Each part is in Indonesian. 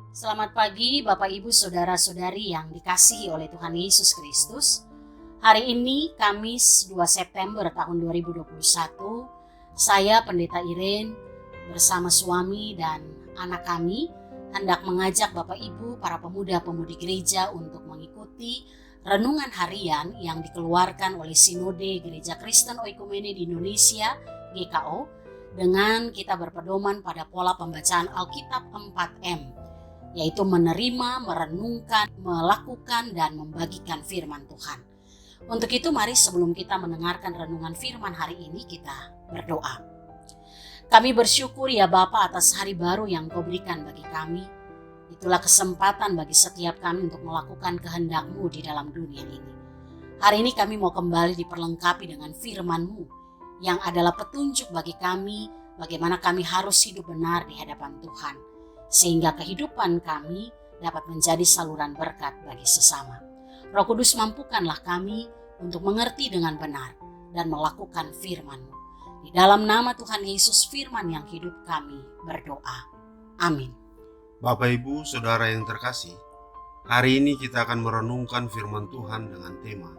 Selamat pagi Bapak Ibu Saudara-saudari yang dikasihi oleh Tuhan Yesus Kristus. Hari ini Kamis 2 September tahun 2021, saya Pendeta Iren bersama suami dan anak kami hendak mengajak Bapak Ibu para pemuda-pemudi gereja untuk mengikuti renungan harian yang dikeluarkan oleh Sinode Gereja Kristen Oikumene di Indonesia (GKO) dengan kita berpedoman pada pola pembacaan Alkitab 4M, yaitu menerima, merenungkan, melakukan, dan membagikan firman Tuhan. Untuk itu mari sebelum kita mendengarkan renungan firman hari ini kita berdoa. Kami bersyukur ya Bapa atas hari baru yang Kau berikan bagi kami. Itulah kesempatan bagi setiap kami untuk melakukan kehendak-Mu di dalam dunia ini. Hari ini kami mau kembali diperlengkapi dengan firman-Mu yang adalah petunjuk bagi kami bagaimana kami harus hidup benar di hadapan Tuhan, sehingga kehidupan kami dapat menjadi saluran berkat bagi sesama. Roh Kudus, mampukanlah kami untuk mengerti dengan benar dan melakukan firman-Mu. Di dalam nama Tuhan Yesus firman yang hidup kami berdoa. Amin. Bapak Ibu Saudara yang terkasih, hari ini kita akan merenungkan firman Tuhan dengan tema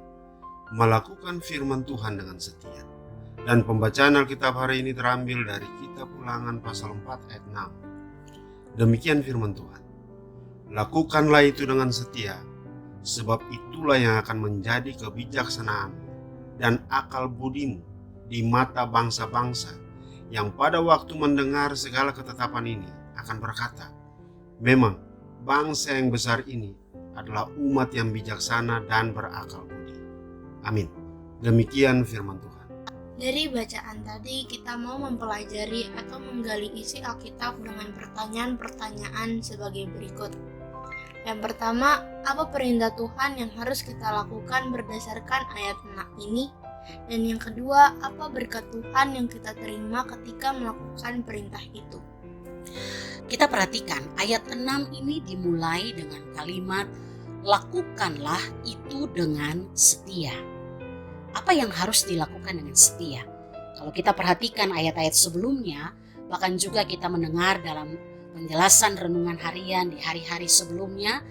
melakukan firman Tuhan dengan setia. Dan pembacaan Alkitab hari ini terambil dari kitab Ulangan pasal 4 ayat 6. Demikian firman Tuhan. Lakukanlah itu dengan setia, sebab itulah yang akan menjadi kebijaksanaan dan akal budimu di mata bangsa-bangsa yang pada waktu mendengar segala ketetapan ini akan berkata, memang bangsa yang besar ini adalah umat yang bijaksana dan berakal budi. Amin. Demikian firman Tuhan. Dari bacaan tadi kita mau mempelajari atau menggali isi Alkitab dengan pertanyaan-pertanyaan sebagai berikut. Yang pertama, apa perintah Tuhan yang harus kita lakukan berdasarkan ayat 6 ini? Dan yang kedua, apa berkat Tuhan yang kita terima ketika melakukan perintah itu? Kita perhatikan ayat 6 ini dimulai dengan kalimat lakukanlah itu dengan setia. Apa yang harus dilakukan dengan setia? Kalau kita perhatikan ayat-ayat sebelumnya, bahkan juga kita mendengar dalam penjelasan renungan harian di hari-hari sebelumnya,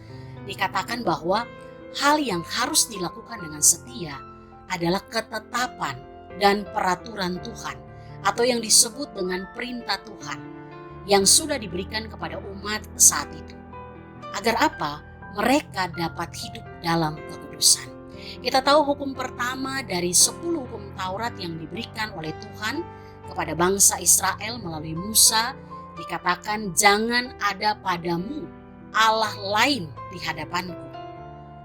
dikatakan bahwa hal yang harus dilakukan dengan setia adalah ketetapan dan peraturan Tuhan, atau yang disebut dengan perintah Tuhan yang sudah diberikan kepada umat saat itu. Agar apa? Mereka dapat hidup dalam kekudusan. Kita tahu hukum pertama dari 10 hukum Taurat yang diberikan oleh Tuhan kepada bangsa Israel melalui Musa, dikatakan jangan ada padamu Allah lain di hadapanku.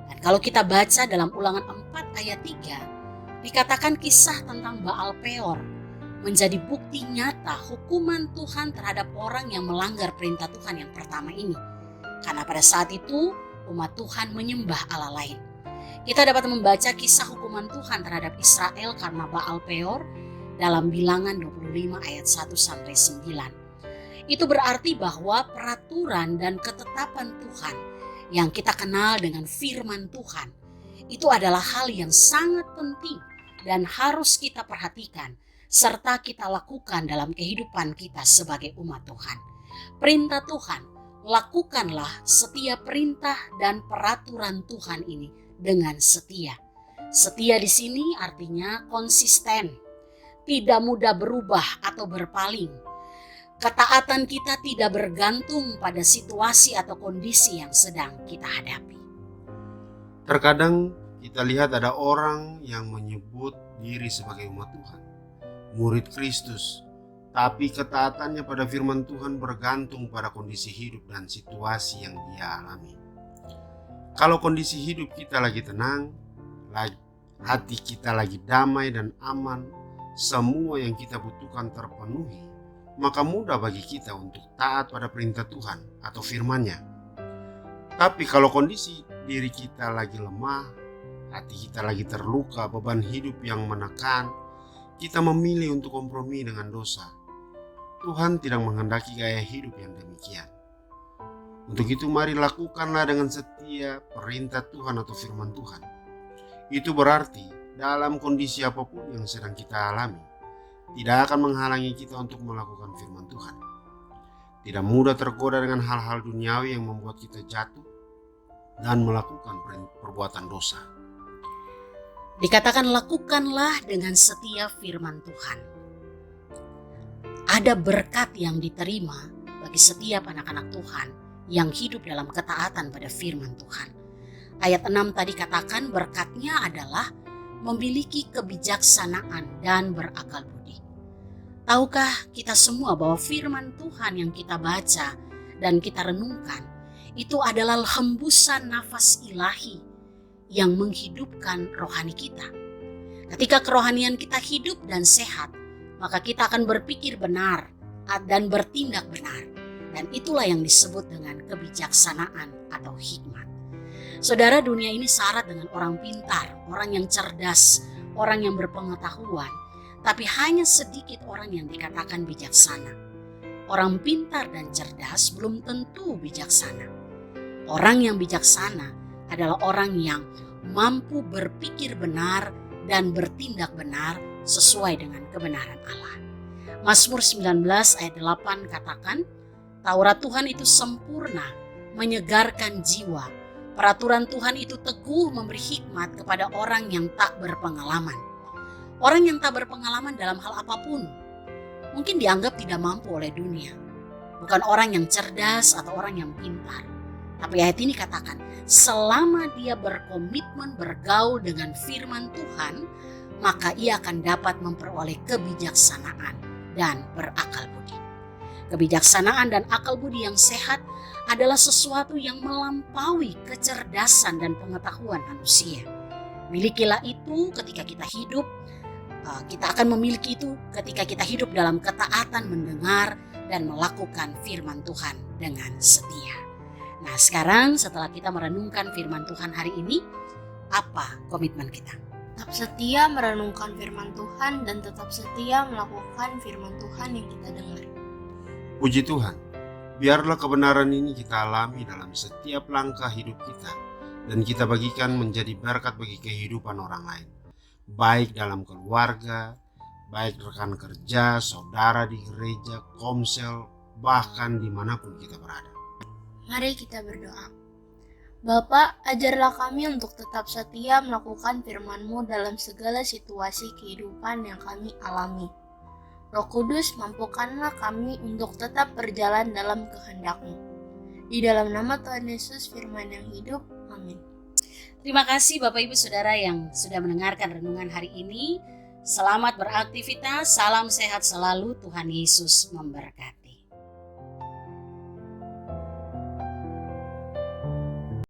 Dan kalau kita baca dalam Ulangan 4 ayat 3, dikatakan kisah tentang Baal Peor menjadi bukti nyata hukuman Tuhan terhadap orang yang melanggar perintah Tuhan yang pertama ini. Karena pada saat itu umat Tuhan menyembah Allah lain. Kita dapat membaca kisah hukuman Tuhan terhadap Israel karena Baal Peor dalam Bilangan 25 ayat 1-9. Itu berarti bahwa peraturan dan ketetapan Tuhan yang kita kenal dengan firman Tuhan itu adalah hal yang sangat penting dan harus kita perhatikan serta kita lakukan dalam kehidupan kita sebagai umat Tuhan. Perintah Tuhan, lakukanlah setiap perintah dan peraturan Tuhan ini dengan setia. Setia di sini artinya konsisten, tidak mudah berubah atau berpaling. Ketaatan kita tidak bergantung pada situasi atau kondisi yang sedang kita hadapi. Terkadang kita lihat ada orang yang menyebut diri sebagai umat Tuhan, murid Kristus, tapi ketaatannya pada firman Tuhan bergantung pada kondisi hidup dan situasi yang dia alami. Kalau kondisi hidup kita lagi tenang, hati kita lagi damai dan aman, semua yang kita butuhkan terpenuhi, maka mudah bagi kita untuk taat pada perintah Tuhan atau firman-Nya. Tapi kalau kondisi diri kita lagi lemah, hati kita lagi terluka, beban hidup yang menekan, kita memilih untuk kompromi dengan dosa. Tuhan tidak menghendaki gaya hidup yang demikian. Untuk itu mari lakukanlah dengan setia perintah Tuhan atau firman Tuhan. Itu berarti dalam kondisi apapun yang sedang kita alami, tidak akan menghalangi kita untuk melakukan firman Tuhan. tidak mudah tergoda dengan hal-hal duniawi yang membuat kita jatuh dan melakukan perbuatan dosa. Dikatakan lakukanlah dengan setia firman Tuhan. Ada berkat yang diterima bagi setiap anak-anak Tuhan yang hidup dalam ketaatan pada firman Tuhan. Ayat 6 tadi katakan berkatnya adalah memiliki kebijaksanaan dan berakal budi. Tahukah kita semua bahwa firman Tuhan yang kita baca dan kita renungkan itu adalah hembusan nafas ilahi yang menghidupkan rohani kita. Ketika kerohanian kita hidup dan sehat, maka kita akan berpikir benar dan bertindak benar. Dan itulah yang disebut dengan kebijaksanaan atau hikmat. Saudara, dunia ini syarat dengan orang pintar, orang yang cerdas, orang yang berpengetahuan. Tapi hanya sedikit orang yang dikatakan bijaksana. Orang pintar dan cerdas belum tentu bijaksana. Orang yang bijaksana adalah orang yang mampu berpikir benar dan bertindak benar sesuai dengan kebenaran Allah. Mazmur 19 ayat 8 katakan, Taurat Tuhan itu sempurna, menyegarkan jiwa. Peraturan Tuhan itu teguh, memberi hikmat kepada orang yang tak berpengalaman. Orang yang tak berpengalaman dalam hal apapun mungkin dianggap tidak mampu oleh dunia. Bukan orang yang cerdas atau orang yang pintar. Tapi ayat ini katakan, selama dia berkomitmen bergaul dengan firman Tuhan, maka ia akan dapat memperoleh kebijaksanaan dan berakal budi. Kebijaksanaan dan akal budi yang sehat adalah sesuatu yang melampaui kecerdasan dan pengetahuan manusia. Milikilah itu ketika kita hidup. Kita akan memiliki itu ketika kita hidup dalam ketaatan mendengar dan melakukan firman Tuhan dengan setia. Nah, sekarang setelah kita merenungkan firman Tuhan hari ini, apa komitmen kita? Tetap setia merenungkan firman Tuhan dan tetap setia melakukan firman Tuhan yang kita dengar. Puji Tuhan, biarlah kebenaran ini kita alami dalam setiap langkah hidup kita dan kita bagikan menjadi berkat bagi kehidupan orang lain. Baik dalam keluarga, baik rekan kerja, saudara di gereja, komsel, bahkan dimanapun kita berada. Mari kita berdoa. Bapa, ajarlah kami untuk tetap setia melakukan firman-Mu dalam segala situasi kehidupan yang kami alami. Roh Kudus, mampukanlah kami untuk tetap berjalan dalam kehendak-Mu. Di dalam nama Tuhan Yesus, firman yang hidup. Amin. Terima kasih Bapak Ibu Saudara yang sudah mendengarkan renungan hari ini. Selamat beraktivitas, salam sehat selalu, Tuhan Yesus memberkati.